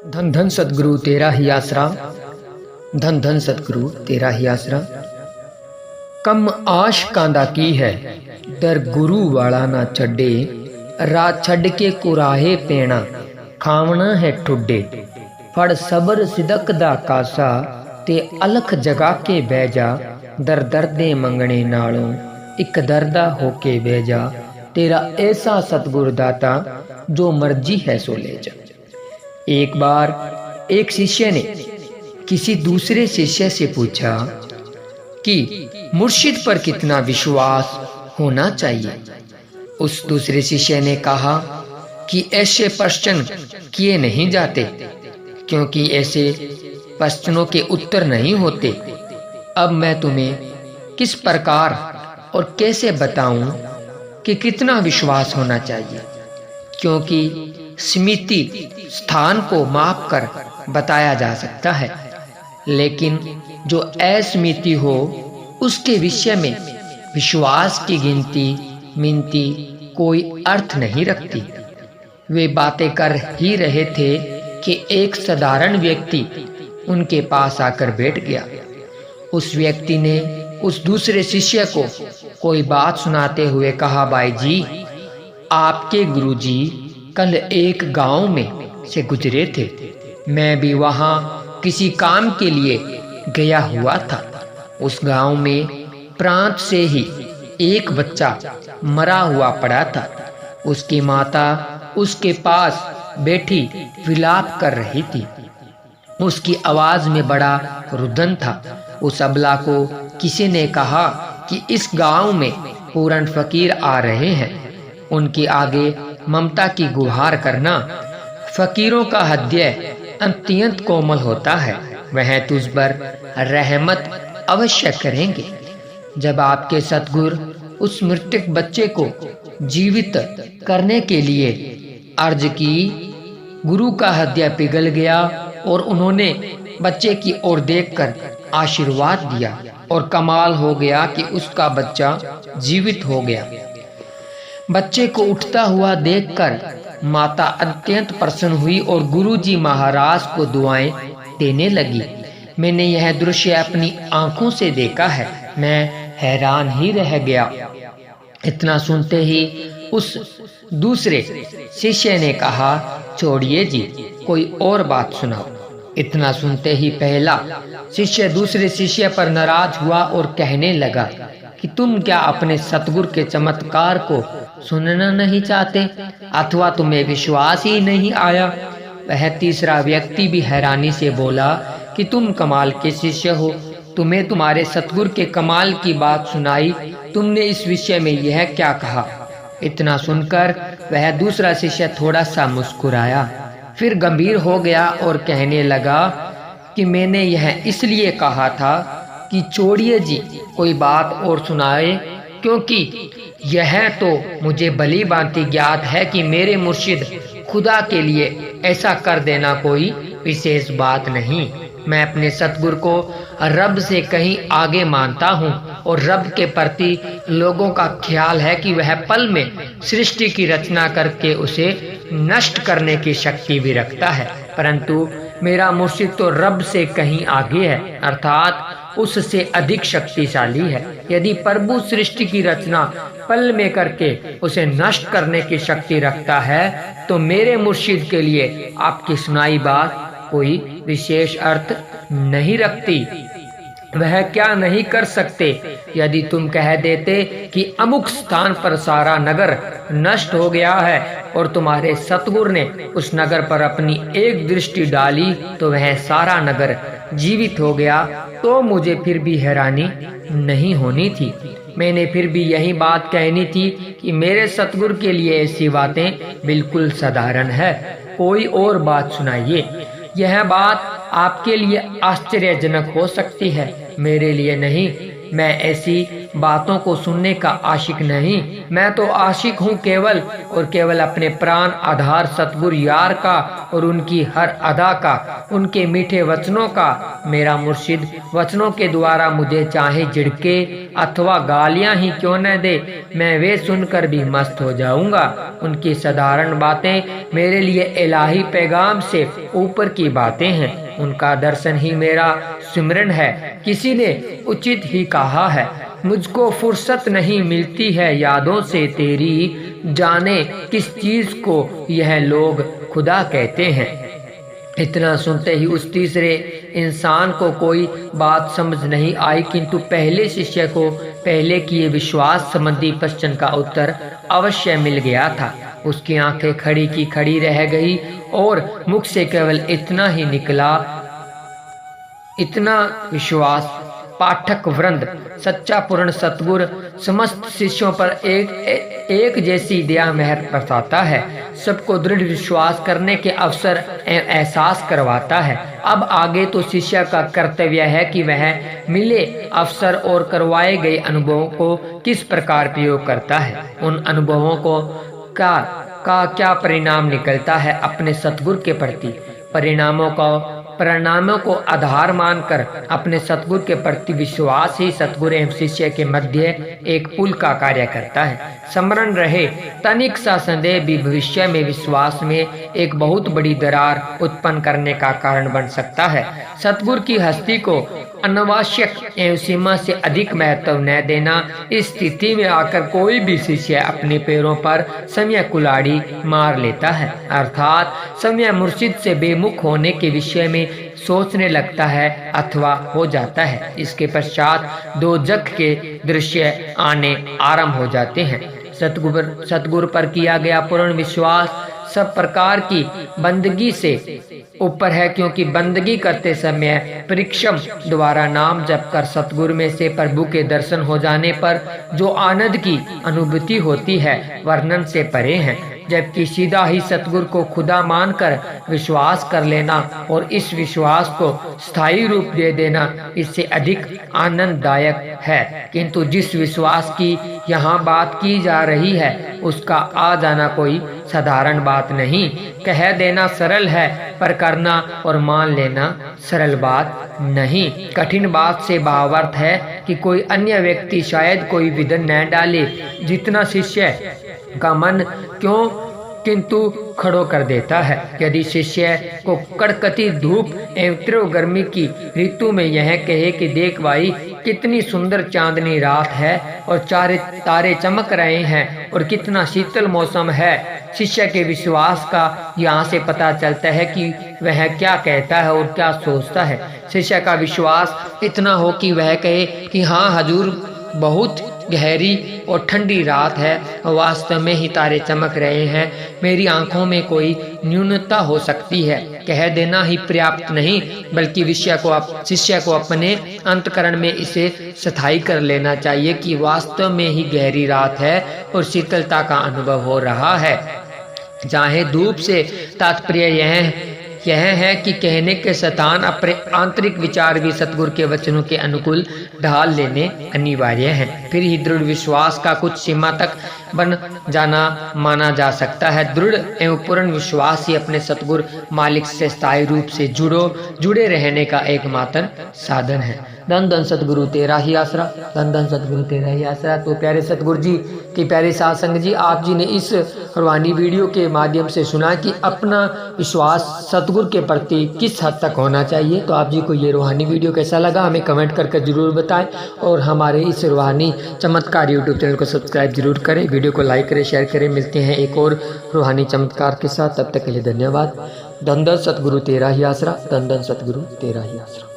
धन धन सतगुरु तेरा ही आसरा, धन धन सतगुरु तेरा ही आसरा। कम आश कांदा की है, दर गुरु वाला ना छड्डे। राह छड़ के कुराहे पेना, खावना है ठुड्डे। फड़ सबर सिदक दा कासा, ते अलख जगा के बह जा। दर दर्दे मंगने नालों, एक दर्दा होके बह जा। तेरा ऐसा सतगुरु दाता, जो मर्जी है सो ले जा। एक बार एक शिष्य ने किसी दूसरे शिष्य से पूछा कि मुर्शिद पर कितना विश्वास होना चाहिए। उस दूसरे शिष्य ने कहा कि ऐसे प्रश्न किए नहीं जाते, क्योंकि ऐसे प्रश्नों के उत्तर नहीं होते। अब मैं तुम्हें किस प्रकार और कैसे बताऊं कि कितना विश्वास होना चाहिए, क्योंकि स्मृति स्थान को माप कर बताया जा सकता है, लेकिन जो अस्मृति हो उसके विषय में विश्वास की गिनती मिनती कोई अर्थ नहीं रखती। वे बातें कर ही रहे थे कि एक साधारण व्यक्ति उनके पास आकर बैठ गया। उस व्यक्ति ने उस दूसरे शिष्य को कोई बात सुनाते हुए कहा, भाई जी, आपके गुरुजी कल एक गांव में से गुजरे थे। मैं भी वहां किसी काम के लिए गया हुआ था। उस गांव में प्रांत से ही एक बच्चा मरा हुआ पड़ा था। उसकी माता उसके पास बैठी विलाप कर रही थी। उसकी आवाज में बड़ा रुदन था। उस अबला को किसी ने कहा कि इस गांव में पूरन फकीर आ रहे हैं, उनके आगे ममता की गुहार करना। फकीरों का हृदय अत्यंत कोमल होता है, वह तुझ पर रहमत अवश्य करेंगे। जब आपके सतगुरु उस मृतक बच्चे को जीवित करने के लिए अर्ज की, गुरु का हृदय पिघल गया और उन्होंने बच्चे की ओर देखकर आशीर्वाद दिया और कमाल हो गया कि उसका बच्चा जीवित हो गया। बच्चे को उठता हुआ देखकर माता अत्यंत प्रसन्न हुई और गुरुजी महाराज को दुआएं देने लगी। मैंने यह दृश्य अपनी आंखों से देखा है, मैं हैरान ही रह गया। इतना सुनते ही उस दूसरे शिष्य ने कहा, छोड़िए जी, कोई और बात सुनाओ। इतना सुनते ही पहला शिष्य दूसरे शिष्य पर नाराज हुआ और कहने लगा कि तुम क्या अपने सतगुरु के चमत्कार को सुनना नहीं चाहते, अथवा तुम्हें विश्वास ही नहीं आया। वह तीसरा व्यक्ति भी हैरानी से बोला कि तुम कमाल के शिष्य हो, तुम्हें तुम्हारे सतगुरु के कमाल की बात सुनाई, तुमने इस विषय में यह क्या कहा। इतना सुनकर वह दूसरा शिष्य थोड़ा सा मुस्कुराया, फिर गंभीर हो गया और कहने लगा कि मैंने यह इसलिए कहा था कि छोड़िए जी, कोई बात और सुनाए, क्योंकि यह तो मुझे भली भांति ज्ञात है कि मेरे मुर्शिद खुदा के लिए ऐसा कर देना कोई विशेष बात नहीं। मैं अपने सतगुरु को रब से कहीं आगे मानता हूँ और रब के प्रति लोगों का ख्याल है कि वह पल में सृष्टि की रचना करके उसे नष्ट करने की शक्ति भी रखता है, परंतु मेरा मुर्शिद तो रब से कहीं आगे है, अर्थात उससे अधिक शक्तिशाली है। यदि प्रभु सृष्टि की रचना पल में करके उसे नष्ट करने की शक्ति रखता है, तो मेरे मुर्शिद के लिए आपकी सुनाई बात कोई विशेष अर्थ नहीं रखती। वह क्या नहीं कर सकते। यदि तुम कह देते कि अमुक स्थान पर सारा नगर नष्ट हो गया है और तुम्हारे सतगुरु ने उस नगर पर अपनी एक दृष्टि डाली तो वह सारा नगर जीवित हो गया, तो मुझे फिर भी हैरानी नहीं होनी थी। मैंने फिर भी यही बात कहनी थी कि मेरे सतगुरु के लिए ऐसी बातें बिल्कुल साधारण है। कोई और बात सुनाइए। यह बात आपके लिए आश्चर्यजनक हो सकती है, मेरे लिए नहीं। मैं ऐसी बातों को सुनने का आशिक नहीं। मैं तो आशिक हूँ केवल और केवल अपने प्राण आधार सतगुरु यार का और उनकी हर अदा का, उनके मीठे वचनों का। मेरा मुर्शिद वचनों के द्वारा मुझे चाहे झिड़के अथवा गालियां ही क्यों न दे, मैं वे सुनकर भी मस्त हो जाऊंगा। उनकी साधारण बातें मेरे लिए इलाही पैगाम से ऊपर की बातें हैं। उनका दर्शन ही मेरा सिमरन है। किसी ने उचित ही कहा है, मुझको फुर्सत नहीं मिलती है यादों से तेरी, जाने किस चीज को यह लोग खुदा कहते हैं। इतना सुनते ही उस तीसरे इंसान को कोई बात समझ नहीं आई, किंतु पहले शिष्य को पहले किए विश्वास संबंधी प्रश्न का उत्तर अवश्य मिल गया था। उसकी आंखें खड़ी की खड़ी रह गई और मुख से केवल इतना ही निकला, इतना विश्वास पाठक वृंद सच्चा पूर्ण सतगुरु समस्त शिष्यों पर एक जैसी दया मेहर बरसाता है, सबको दृढ़ विश्वास करने के अवसर एहसास करवाता है। अब आगे तो शिष्य का कर्तव्य है कि वह मिले अवसर और करवाए गए अनुभवों को किस प्रकार प्रयोग करता है। उन अनुभवों को का क्या परिणाम निकलता है अपने सतगुरु के प्रति। परिणामों को आधार मानकर अपने सतगुरु के प्रति विश्वास ही सतगुरु एवं शिष्य के मध्य एक पुल का कार्य करता है। स्मरण रहे, तनिक सा संदेह भी भविष्य में विश्वास में एक बहुत बड़ी दरार उत्पन्न करने का कारण बन सकता है। सतगुरु की हस्ती को अनावश्यक एवं सीमा से अधिक महत्व न देना। इस स्थिति में आकर कोई भी शिष्य अपने पैरों पर समय कुल्हाड़ी मार लेता है, अर्थात समय मुर्शिद से बेमुख होने के विषय में सोचने लगता है अथवा हो जाता है। इसके पश्चात दो जग के दृश्य आने आरंभ हो जाते हैं। सतगुरु पर किया गया पूर्ण विश्वास सब प्रकार की बंदगी से ऊपर है, क्योंकि बंदगी करते समय परिश्रम द्वारा नाम जप कर सतगुरु में से प्रभु के दर्शन हो जाने पर जो आनंद की अनुभूति होती है वर्णन से परे है। जबकि सीधा ही सतगुरु को खुदा मानकर विश्वास कर लेना और इस विश्वास को स्थायी रूप दे देना इससे अधिक आनंददायक है। किंतु जिस विश्वास की यहाँ बात की जा रही है उसका आ जाना कोई साधारण बात नहीं। कह देना सरल है पर करना और मान लेना सरल बात नहीं। कठिन बात से भावार्थ है कि कोई अन्य व्यक्ति शायद कोई विघ्न न डाले जितना शिष्य का मन क्यों किंतु खड़ो कर देता है। यदि शिष्य को कड़कती धूप एवं तीव्र गर्मी की ऋतु में यह कहे कि देख भाई कितनी सुंदर चांदनी रात है और चारे तारे चमक रहे हैं और कितना शीतल मौसम है, शिष्य के विश्वास का यहाँ से पता चलता है कि वह क्या कहता है और क्या सोचता है। शिष्य का विश्वास इतना हो कि वह कहे कि हाँ हजूर, बहुत गहरी और ठंडी रात है, वास्तव में ही तारे चमक रहे हैं, मेरी आंखों में कोई न्यूनता हो सकती है। कह देना ही पर्याप्त नहीं बल्कि शिष्य को अपने अंतकरण में इसे स्थायी कर लेना चाहिए कि वास्तव में ही गहरी रात है और शीतलता का अनुभव हो रहा है। चाहे धूप से तात्पर्य यह है कि कहने के स्थान अपने आंतरिक विचार भी सतगुरु के वचनों के अनुकूल ढाल लेने अनिवार्य है। फिर ही दृढ़ विश्वास का कुछ सीमा तक बन जाना माना जा सकता है। दृढ़ एवं पूर्ण विश्वास ही अपने सतगुरु मालिक से स्थायी रूप से जुड़े रहने का एकमात्र साधन है। धन धन सतगुरु तेरा ही आसरा, धन धन सतगुरु तेरा ही आसरा। तो प्यारे सतगुरु जी के प्यारे साध संगत जी, आप जी ने इस रूहानी वीडियो के माध्यम से सुना कि अपना विश्वास सतगुरु के प्रति किस हद तक होना चाहिए। तो आप जी को ये रूहानी वीडियो कैसा लगा हमें कमेंट करके जरूर बताएं और हमारे इस रूहानी चमत्कार यूट्यूब चैनल को सब्सक्राइब जरूर करें, वीडियो को लाइक करें, शेयर करें। मिलते हैं एक और रूहानी चमत्कार के साथ, तब तक के लिए धन्यवाद। धन धन सतगुरु तेरा ही आसरा, धन धन सतगुरु तेरा ही आसरा।